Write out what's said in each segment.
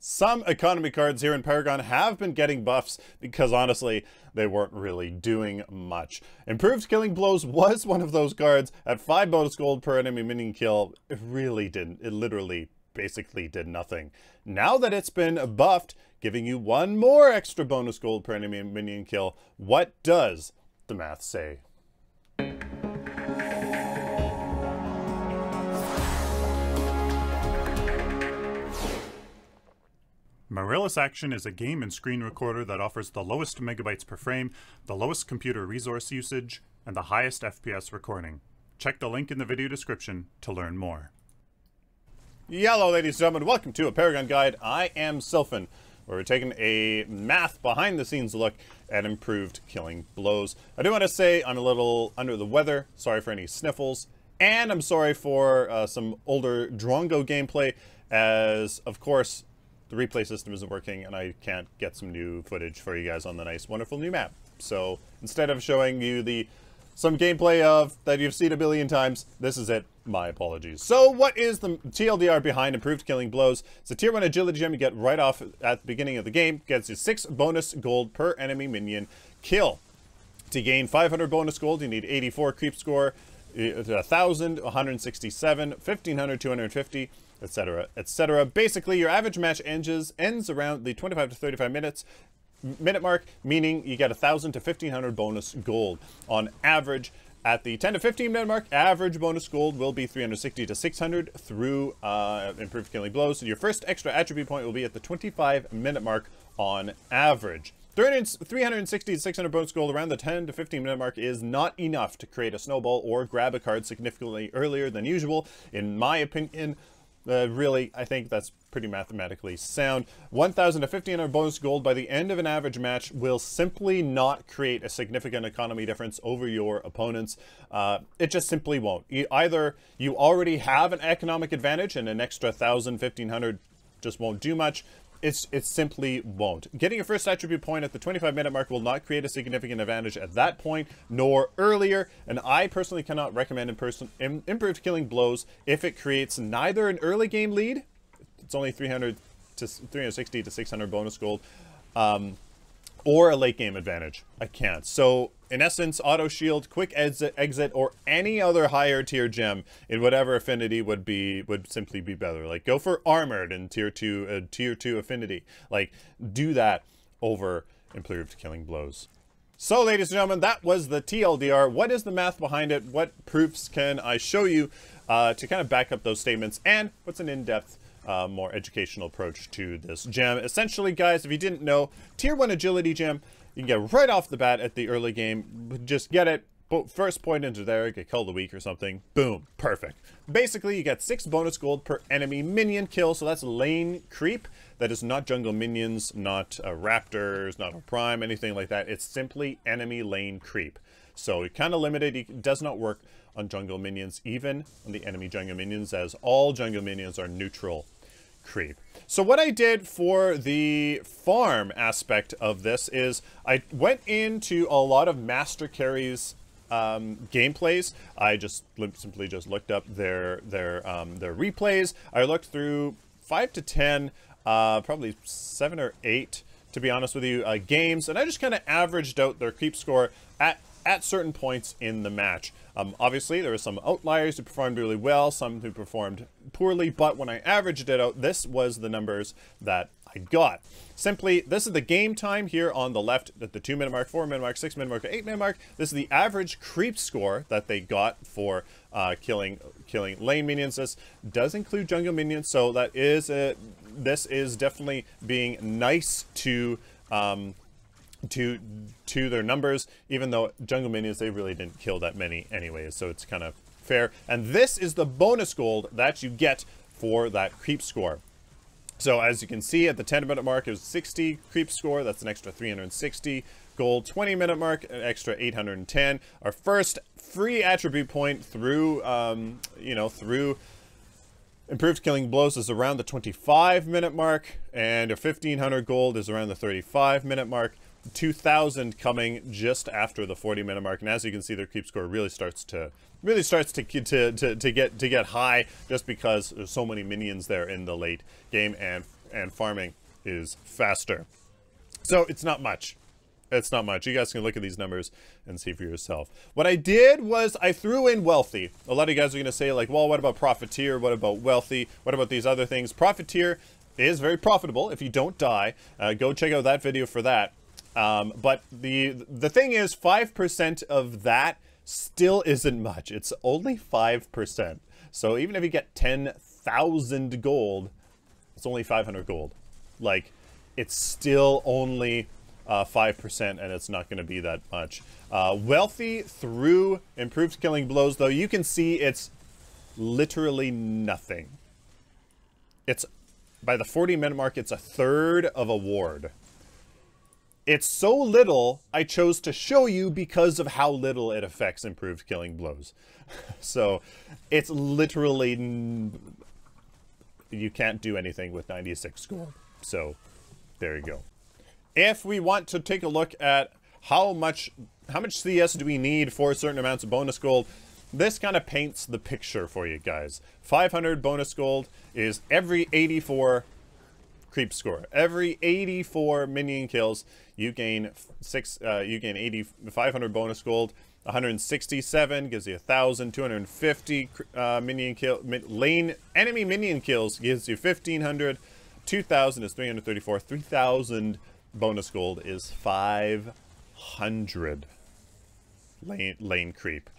Some economy cards here in Paragon have been getting buffs because honestly, they weren't really doing much. Improved Killing Blows was one of those cards at 5 bonus gold per enemy minion kill. It really didn't. It literally basically did nothing. Now that it's been buffed, giving you 1 more extra bonus gold per enemy minion kill, what does the math say? Marillus Action is a game and screen recorder that offers the lowest megabytes per frame, the lowest computer resource usage, and the highest FPS recording. Check the link in the video description to learn more. Hello ladies and gentlemen, welcome to a Paragon Guide. I am Sylphin, where we're taking a math behind the scenes look at improved Killing Blows. I do want to say I'm a little under the weather, sorry for any sniffles, and I'm sorry for some older Drongo gameplay, as of course the replay system isn't working and I can't get some new footage for you guys on the nice wonderful new map. So instead of showing you some gameplay of that you've seen a billion times, this is it. My apologies. So what is the TLDR behind improved Killing Blows? It's a tier 1 agility gem you get right off at the beginning of the game. Gets you 6 bonus gold per enemy minion kill. To gain 500 bonus gold, you need 84 creep score, 1,000, 167, 1,500, 250, etc., etc. Basically, your average match ends around the 25 to 35 minute mark, meaning you get 1,000 to 1,500 bonus gold on average. At the 10 to 15 minute mark, average bonus gold will be 360 to 600 through improved Killing Blows. So your first extra attribute point will be at the 25 minute mark on average. 360 to 600 bonus gold around the 10 to 15 minute mark is not enough to create a snowball or grab a card significantly earlier than usual, in my opinion. Really, I think that's pretty mathematically sound. 1,000 to 1,500 bonus gold by the end of an average match will simply not create a significant economy difference over your opponents. It just simply won't. Either you already have an economic advantage and an extra 1,000, 1,500 just won't do much. It simply won't. Getting your first attribute point at the 25 minute mark will not create a significant advantage at that point, nor earlier, and I personally cannot recommend improved Killing Blows if it creates neither an early game lead, it's only 360 to 600 bonus gold, or a late game advantage. I can't. So in essence, auto shield, quick exit, or any other higher tier gem in whatever affinity would simply be better. Like go for armored in tier 2 affinity. Like do that over improved Killing Blows. So ladies and gentlemen, that was the TLDR. What is the math behind it? What proofs can I show you to kind of back up those statements? And what's an in-depth more educational approach to this gem? Essentially, guys, if you didn't know, tier 1 agility gem, you can get right off the bat at the early game. Just get it, first point into there, get Kill of the Week or something. Boom, perfect. Basically, you get 6 bonus gold per enemy minion kill, so that's lane creep. That is not jungle minions, not raptors, not a prime, anything like that. It's simply enemy lane creep. So you're kind of limited. It does not work on jungle minions, even on the enemy jungle minions, as all jungle minions are neutral creep. So what I did for the farm aspect of this is I went into a lot of Master Carries gameplays. I just simply looked up their replays. I looked through 5 to 10, probably 7 or 8, to be honest with you, games, and I just kind of averaged out their creep score at certain points in the match. Obviously, there were some outliers who performed really well, some who performed poorly, but when I averaged it out, this was the numbers that I got. Simply, this is the game time here on the left at the 2 minute mark, 4 minute mark, 6 minute mark, 8 minute mark. This is the average creep score that they got for killing lane minions. This does include jungle minions, so that is this is definitely being nice to their numbers, even though jungle minions, they really didn't kill that many anyways, so it's kind of fair. And this is the bonus gold that you get for that creep score. So as you can see, at the 10 minute mark, it was 60 creep score. That's an extra 360 gold. 20 minute mark, an extra 810. Our first free attribute point through, through improved Killing Blows is around the 25 minute mark, and a 1,500 gold is around the 35 minute mark. 2,000 coming just after the 40 minute mark, and as you can see, their creep score really starts to get high, just because there's so many minions there in the late game. And and farming is faster. So it's not much. It's not much. You guys can look at these numbers and see for yourself. What I did was I threw in wealthy. A lot of you guys are going to say like, well, what about profiteer? What about wealthy? What about these other things? Profiteer is very profitable if you don't die. Go check out that video for that. But the thing is, 5% of that still isn't much. It's only 5%. So even if you get 10,000 gold, it's only 500 gold. Like, it's still only 5%, and it's not going to be that much. Wealthy through improved killing blows, though, you can see it's literally nothing. It's, by the 40-minute mark, it's a third of a ward. It's so little, I chose to show you because of how little it affects improved killing blows. So, it's literally, you can't do anything with 96 gold. So, there you go. If we want to take a look at how much CS do we need for certain amounts of bonus gold, this kind of paints the picture for you guys. 500 bonus gold is every 84 creep score. Every 84 minion kills, you gain 500 bonus gold. 167 gives you 1,000. 250 enemy minion kills gives you 1,500. 2,000 is 334. 3,000 bonus gold is 500 lane creep.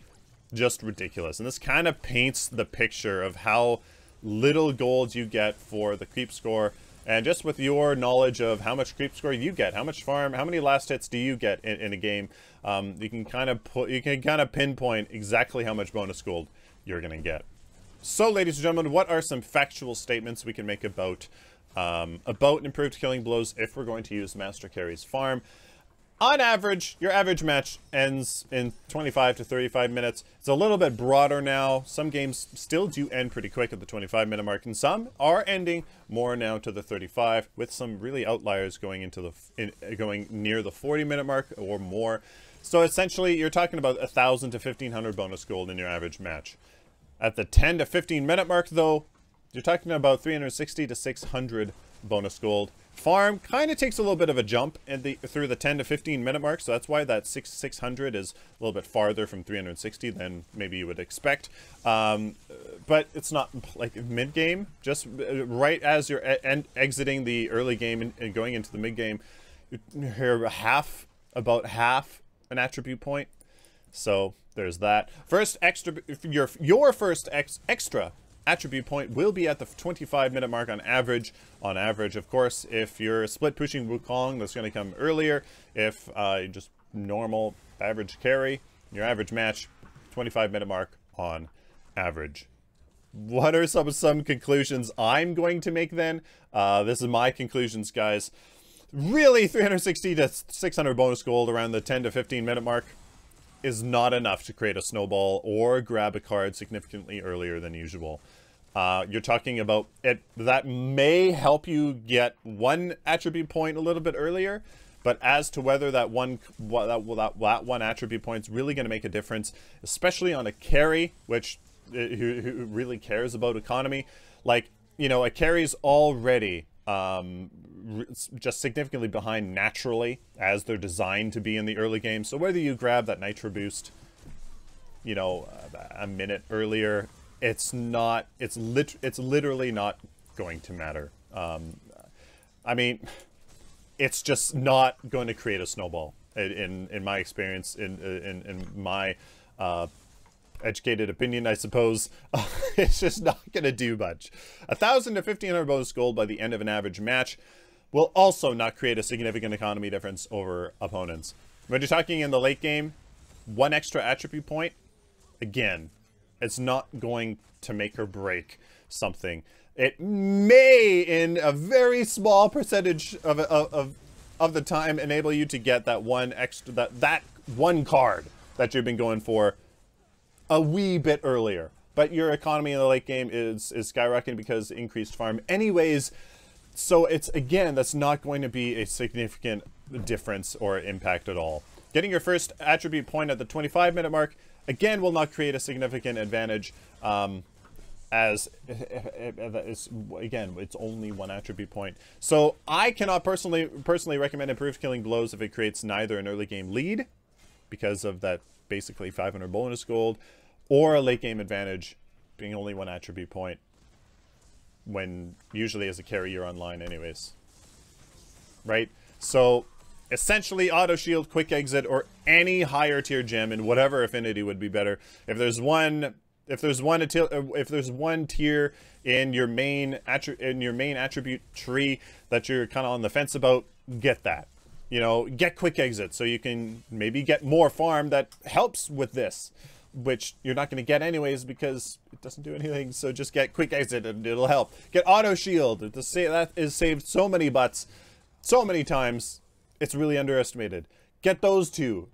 Just ridiculous. And this kind of paints the picture of how little gold you get for the creep score. And just with your knowledge of how much creep score you get, how much farm, how many last hits do you get in a game, you can kind of pinpoint exactly how much bonus gold you're going to get. So, ladies and gentlemen, what are some factual statements we can make about improved killing blows if we're going to use Master Carry's farm? On average, your average match ends in 25 to 35 minutes. It's a little bit broader now. Some games still do end pretty quick at the 25-minute mark, and some are ending more now to the 35, with some really outliers going into going near the 40-minute mark or more. So essentially, you're talking about 1,000 to 1,500 bonus gold in your average match. At the 10 to 15-minute mark, though, you're talking about 360 to 600 bonus gold. Farm kind of takes a little bit of a jump through the 10 to 15-minute mark, so that's why that 600 is a little bit farther from 360 than maybe you would expect. But it's not like mid-game, just right as you're exiting the early game and going into the mid-game, you're about half an attribute point. So there's that. Your first extra attribute point will be at the 25-minute mark on average. On average, of course, if you're split pushing Wukong, that's going to come earlier. If just normal average carry, your average match, 25-minute mark on average. What are some conclusions I'm going to make then? This is my conclusions, guys. Really, 360 to 600 bonus gold around the 10 to 15-minute mark is not enough to create a snowball or grab a card significantly earlier than usual. You're talking about it that may help you get one attribute point a little bit earlier, but as to whether that one attribute point is really going to make a difference, especially on a carry, who really cares about economy, like, you know, a carry's already just significantly behind naturally as they're designed to be in the early game. So whether you grab that nitro boost, you know, a minute earlier, it's literally not going to matter. I mean, it's just not going to create a snowball in my experience, in my educated opinion, I suppose. It's just not going to do much. 1,000 to 1,500 bonus gold by the end of an average match will also not create a significant economy difference over opponents. When you're talking in the late game, one extra attribute point, again, it's not going to make or break something. It may, in a very small percentage of the time, enable you to get that one extra, that one card that you've been going for a wee bit earlier. But your economy in the late game is skyrocketing because increased farm anyways. So it's, again, that's not going to be a significant difference or impact at all. Getting your first attribute point at the 25-minute mark, again, will not create a significant advantage. as again, it's only 1 attribute point. So I cannot personally recommend improved killing blows if it creates neither an early game lead, because of that basically 500 bonus gold, or a late game advantage being only 1 attribute point, when usually as a carry you're online anyways, right? So essentially auto shield, quick exit, or any higher tier gem in whatever affinity would be better. If there's one tier in your main attribute tree that you're kind of on the fence about, get that. You know, get quick exit so you can maybe get more farm that helps with this, which you're not going to get anyways because it doesn't do anything. So just get quick exit and it'll help. Get auto shield. That is saved so many butts, so many times. It's really underestimated. Get those two,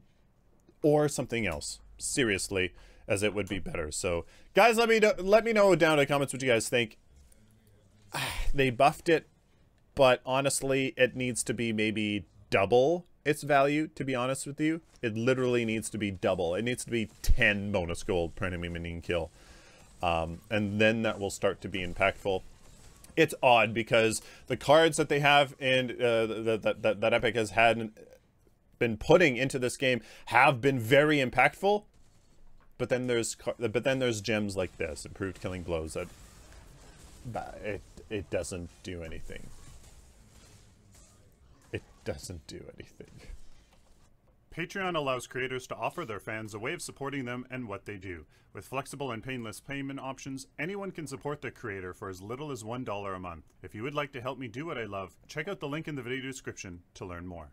or something else. Seriously, as it would be better. So, guys, let me know down in the comments what you guys think. They buffed it, but honestly, it needs to be maybe double its value, to be honest with you. It literally needs to be double. It needs to be 10 bonus gold per enemy minion kill. And then that will start to be impactful. It's odd because the cards that they have in that Epic has been putting into this game have been very impactful. But then there's gems like this, improved killing blows, that it doesn't do anything. It doesn't do anything. Patreon allows creators to offer their fans a way of supporting them and what they do. With flexible and painless payment options, anyone can support their creator for as little as $1 a month. If you would like to help me do what I love, check out the link in the video description to learn more.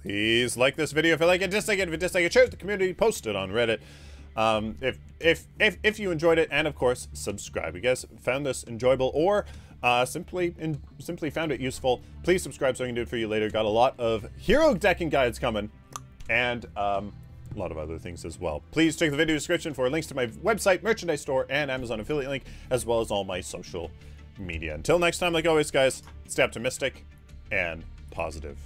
Please like this video if you like it, dislike it if you dislike it, share it with the community, post it on Reddit. If you enjoyed it, and of course subscribe. If you guys found this enjoyable or simply found it useful, please subscribe so I can do it for you later. Got a lot of hero decking guides coming, and a lot of other things as well. Please check the video description for links to my website, merchandise store, and Amazon affiliate link, as well as all my social media. Until next time, like always, guys, stay optimistic and positive.